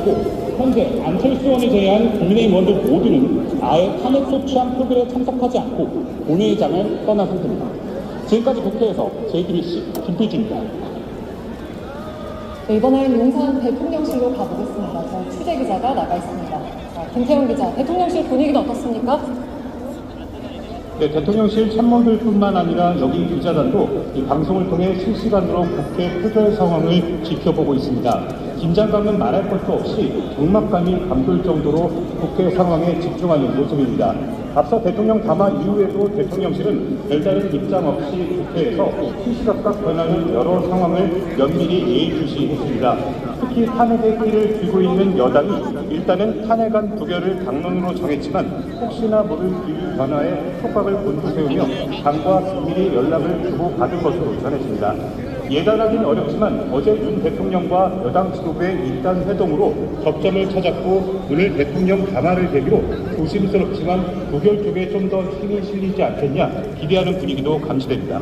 않고 현재 안철수 의원을 제외한 국민의힘 의원들 모두는 아예 탄핵 소추안 표결에 참석하지 않고 본회의장을 떠난 상태입니다. 지금까지 국회에서 JTBC 김필주입니다. 네, 이번엔 용산 대통령실로 가보겠습니다. 저 취재 기자가 나가 있습니다. 자, 김태훈 기자, 대통령실 분위기는 어떻습니까? 네, 대통령실 참모들뿐만 아니라 여기 기자단도 이 방송을 통해 실시간으로 국회 표결 상황을 지켜보고 있습니다. 긴장감은 말할 것도 없이 경막감이 감돌 정도로 국회 상황에 집중하는 모습입니다. 앞서 대통령 담화 이후에도 대통령실은 별다른 입장 없이 국회에서 시시각각 변하는 여러 상황을 면밀히 예의주시했습니다. 특히 탄핵의 끼를 쥐고 있는 여당이 일단은 탄핵안 부결을 당론으로 정했지만 혹시나 모를 기후 변화에 촉각을 곤두세우며 당과 긴밀히 연락을 주고받은 것으로 전해집니다. 예단하긴 어렵지만 어제 윤 대통령과 여당 지도부의 일단 회동으로 접점을 찾았고 오늘 대통령 담화를 계기로 조심스럽지만 부결 쪽에 좀 더 힘이 실리지 않겠냐 기대하는 분위기도 감지됩니다.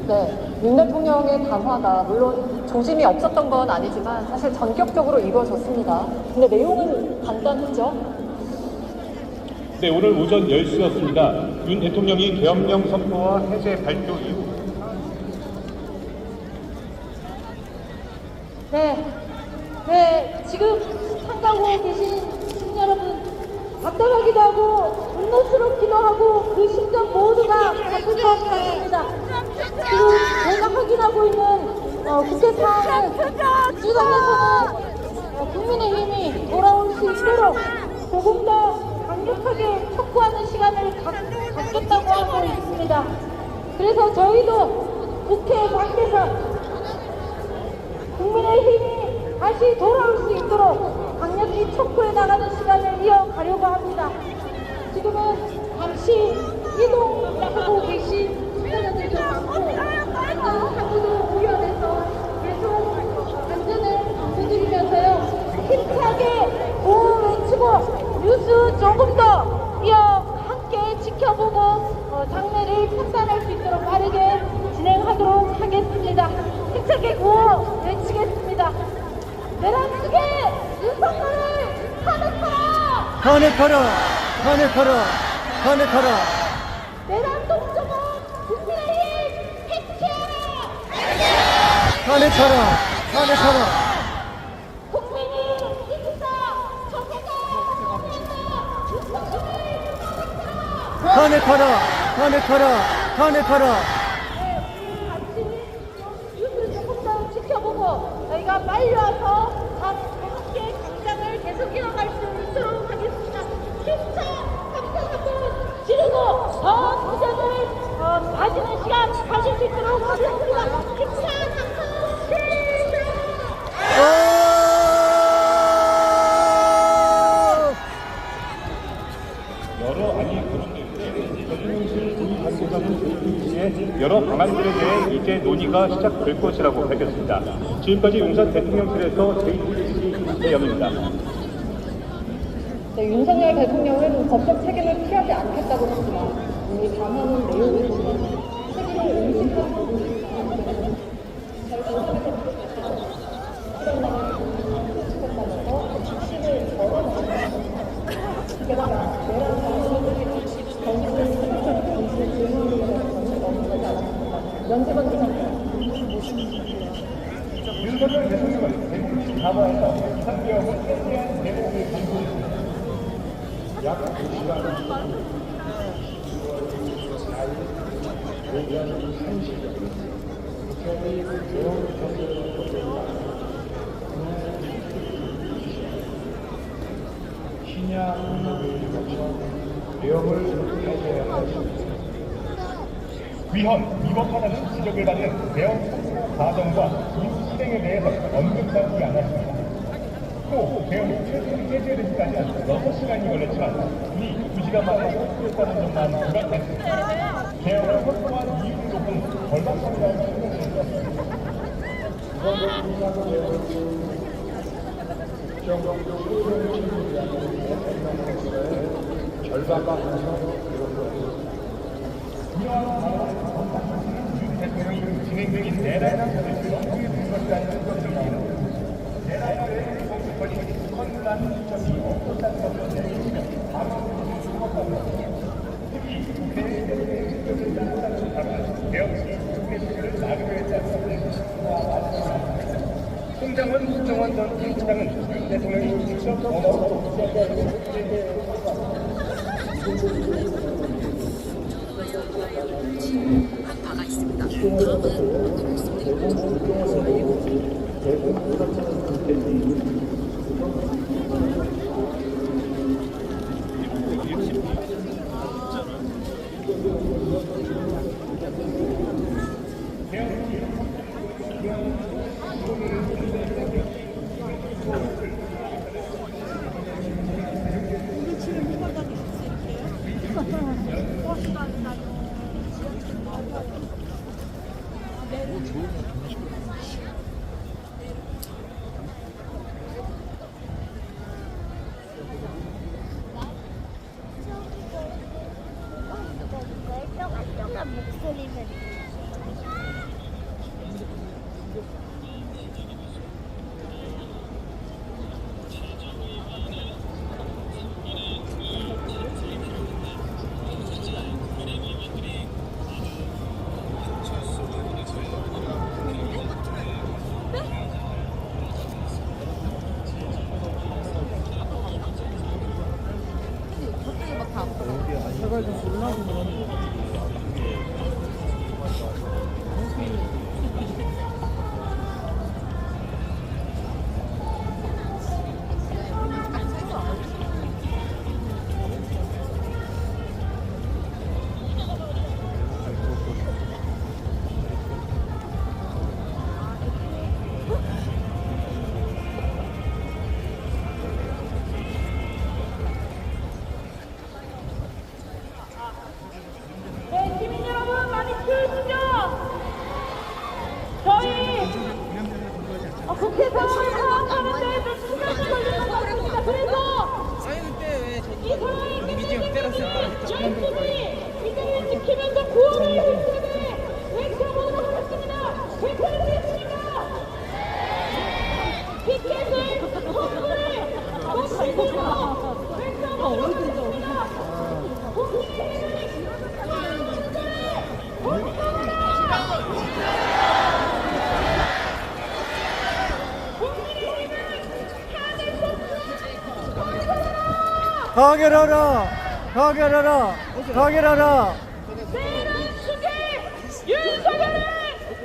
네, 윤 대통령의談話가 물론 조짐이 없었던 건 아니지만 사실 전격적으로 이루어졌습니다. 근데 내용은 간단했죠? 네, 오늘 오전 10시였습니다. 윤 대통령이 계엄령 선포와 해제 발표 이후 네, 지금 참가하고 계신 시민 여러분, 답답하기도 하고 분노스럽기도 하고 그 심정 모두가 같을 것 같습니다. 지금 제가 확인하고 있는 국회 상황은 수당에서는 국민의힘이 돌아올 수 있도록 조금 더 강력하게 촉구하는 시간을 갖겠다고 하고 있습니다. 그래서 저희도 국회 밖에서 국민의힘이 다시 돌아올 수 있도록 강력히 촉구해 나가는 시간을 이어가려고 합니다. 지금은 잠시 이동하고 계신 시민들도 많고 사고도 우려돼서 계속 안전을 강조드리면서요, 힘차게 구호 외치고 뉴스 조금 더 함께 지켜보고 장래를 판단할 수 있도록 빠르게 진행하도록 하겠습니다. 힘차게 구호 외치겠습니다. 내란 측에 윤석열을 탄핵하라! 탄핵하라! 탄핵하라! 탄핵하라! 내란 동정은 국민의힘 해체하라! 탄핵하라! 탄핵하라! 국민이 이기사 정해가 탄핵하라! 탄핵하라! 탄핵하라! 같이 뉴스를 조금 더 지켜보고 저희가 빨리 와서 함께 강장을 계속 이어갈 수 있도록 하겠습니다. 힘차 함성 한번 지르고 더 도전을 가지는 시간 가질 수 있도록 하겠습니다. 힘차 함성 시작! 여러 방안들에 대해 이제 논의가 시작될 것이라고 밝혔습니다. 지금까지 용산 대통령실에서 JTBC 김태영입니다. 네, 윤석열 대통령은 법적 책임을 피하지 않겠다고 했지만 이 담화는 내용을 보면 책임을 의식한 부분이 있다면서 직신을 걸어놓습니다. 게다가 내란 당선인들이 정부의 사회적 정치의 질문을 넘어가지 않았습니다. 연재건 기자입니다. 윤석열 대통령은 대국민 담화에서 비상계엄을 폐지한 대목을 강조했습니다. 약 2시간 신야 운동을 거쳐 계엄을 해제해야 합니다. 위헌, 위법하다는 지적을 받은 계엄 선포 과정과 이후 실행에 대해서 언급하지 않았습니다. 또 계엄이 해제되기까지는 6시간이 걸렸지만 이미 2시간 만에 선포했다는 점만 부각했습니다. 계엄을 선포한 이유를 높은 절박함과 신경을 대통령이 진행되긴 내란을 영구히 된 것이 아닌 것을 말합니다. 내란을 공격권이 북한과 총장은 국정원 전 부총장은 대통령이 직접 언어로 바가 있습니다. 다음은 국회 상황을 파악하는데 좀 시간이 걸리는 것 같습니다. 그래서 이 상황이 열심히 이들을 지키면서 구호를 힘차게 외쳐보도록 하겠습니다. 괜찮으시겠습니까? 피켓을 건물에 놓치고서 외쳐보도록 하겠습니다. 가결하라! 가결하라! 가결하라! 내란 수계 윤석열을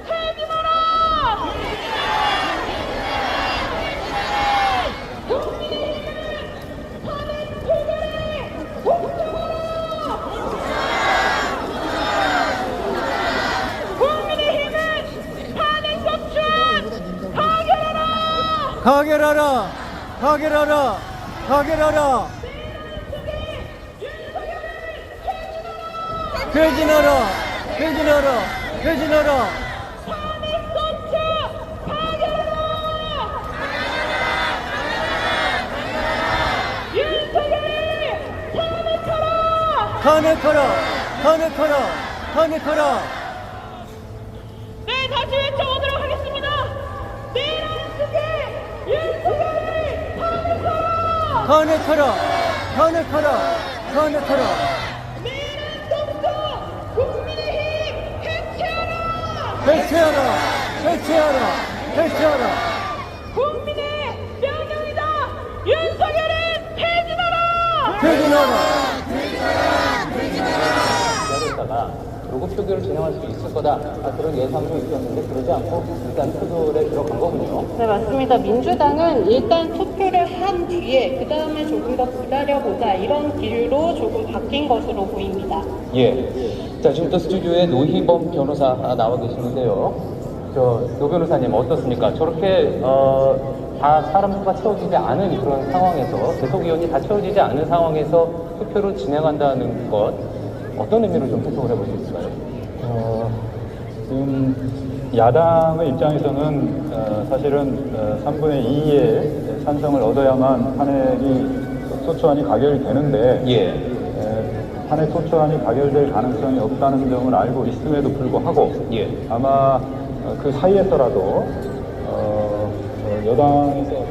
해임하라! 국민의힘을 탄핵 표결에 복종하라! 국민의힘은 탄핵 소추안 가결하라! 가결하라! 가결하라! 가결하라! 퇴진하라! 퇴진하라! 퇴진하라! 탄핵소추 가결하라! 윤석열을 탄핵하라! 탄핵하라! 탄핵하라! 탄핵하라! 네, 다시 외쳐보도록 하겠습니다. 내란 수계 윤석열을 탄핵하라! 탄핵하라! 탄핵하라! 탄핵하라! 국민의힘 해체하라! 해체하라! 해체하라! 해체하라! 국민의 명령이다! 윤석열을 퇴진하라! 퇴진하라! 기다렸다가 요구 표결을 진행할 수 있을 거다 그런 예상도 있었는데 그러지 않고 일단 표결에 들어간 거군요. 네, 맞습니다. 민주당은 일단 투표를 한 뒤에 그 다음에 조금 더 기다려보자 이런 길로 조금 바뀐 것으로 보입니다. 예. 자, 지금 또 스튜디오에 노희범 변호사 나와 계시는데요. 노 변호사님 어떻습니까? 저렇게 다 사람 수가 채워지지 않은 그런 상황에서 대속위원이 다 채워지지 않은 상황에서 투표를 진행한다는 것 어떤 의미로 좀 해석을 해볼 수 있을까요? 지금 야당의 입장에서는 사실은 3분의 2의 찬성을 얻어야만 탄핵이 소추안이 가결이 되는데 탄핵 소추안이 가결될 가능성이 없다는 점을 알고 있음에도 불구하고 아마 그 사이에서라도 여당에서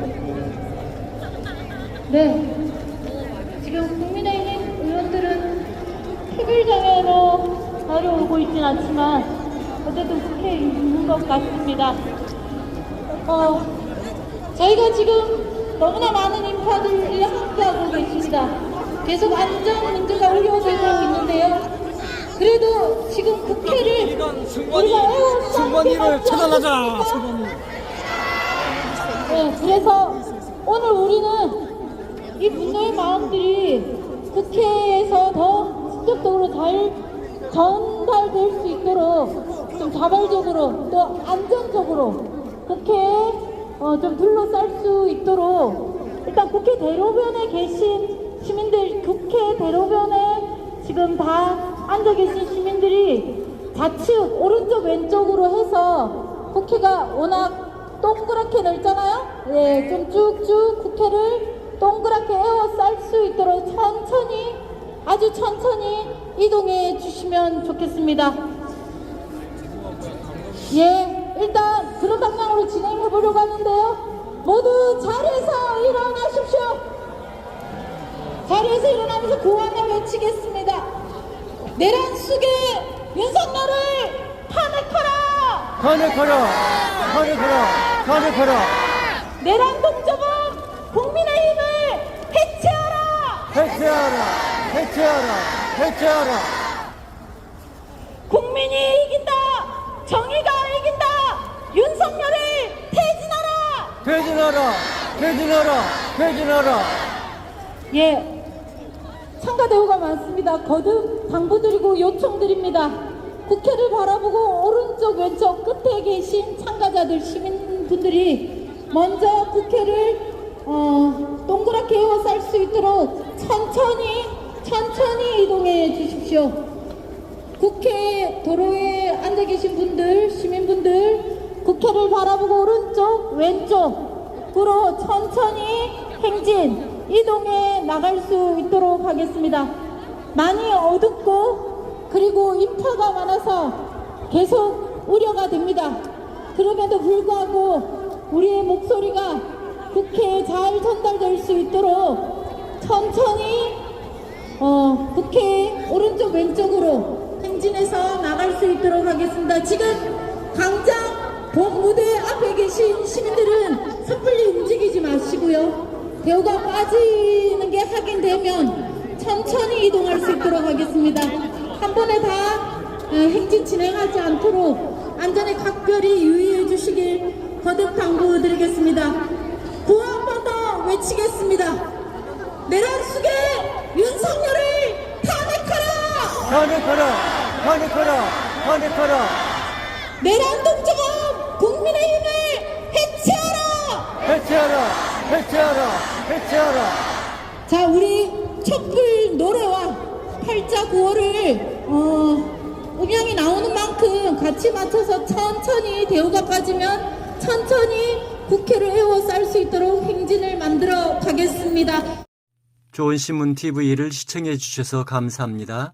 네, 지금 국민의힘 의원들은 태블장애로 달려오고 있진 않지만 어쨌든 국회에 있는 것 같습니다. 저희가 지금 너무나 많은 인파들이 함께하고 계십니다. 계속 안전 문제가 우려되고 있는데요. 그래도 지금 국회를 우리가 승관이를 차단하자. 네, 그래서 오늘 우리는 이 분노의 마음들이 국회에서 더 직접적으로 잘 전달될 수 있도록 좀 자발적으로 또 안전적으로 국회에 좀 둘러쌀 수 있도록 일단 국회 대로변에 계신 시민들, 국회 대로변에 지금 다 앉아 계신 시민들이 좌측 오른쪽 왼쪽으로 해서 국회가 워낙 동그랗게 넓잖아요. 예, 좀 쭉쭉 국회를 동그랗게 에워쌀 수 있도록 천천히, 아주 천천히 이동해 주시면 좋겠습니다. 예, 일단 그런 방향으로 진행해 보려고 하는데요. 모두 자리에서 일어나십시오. 자리에서 일어나면서 구호를 외치겠습니다. 내란 숙의 윤석열을 탄핵하라! 탄핵하라! 탄핵하라! 탄핵하라! 내란 동조범 국민의힘을 해체하라! 해체하라! 해체하라! 해체하라! 국민이 이긴다! 정의가 이긴다! 윤석열을 퇴진하라! 퇴진하라! 퇴진하라! 퇴진하라! 예, 참가대우가 많습니다. 거듭 당부드리고 요청드립니다. 국회를 바라보고 오른쪽 왼쪽 끝에 계신 참가자들 시민분들이 먼저 국회를 동그랗게 에워쌀 수 있도록 천천히 이동해 주십시오. 국회 도로에 앉아 계신 분들, 시민분들 국회를 바라보고 오른쪽 왼쪽으로 천천히 행진 이동해 나갈 수 있도록 하겠습니다. 많이 어둡고 그리고 인파가 많아서 계속 우려가 됩니다. 그럼에도 불구하고 우리의 목소리가 국회에 잘 전달될 수 있도록 천천히 국회 오른쪽 왼쪽으로 행진해서 나갈 수 있도록 하겠습니다. 지금 광장 본무대 앞에 계신 시민들은 섣불리 움직이지 마시고요. 대우가 빠지는 게 확인되면 천천히 이동할 수 있도록 하겠습니다. 한 번에 다 행진 진행하지 않도록 안전에 각별히 유의해 주시길 거듭 당부드리겠습니다. 구호 한 번 더 외치겠습니다. 내란 숙의 윤석열을 탄핵하라! 탄핵하라! 탄핵하라! 탄핵하라! 내란 동조범 국민의힘을 해체하라! 해체하라! 해체하라! 해체하라! 자, 우리 촛불 노래와 팔자 구호를 음향이 나오는 만큼 같이 맞춰서 천천히 대우가 빠지면 천천히 국회를 에워쌀 수 있도록 행진을 만들어 가겠습니다. 좋은 신문 TV를 시청해 주셔서 감사합니다.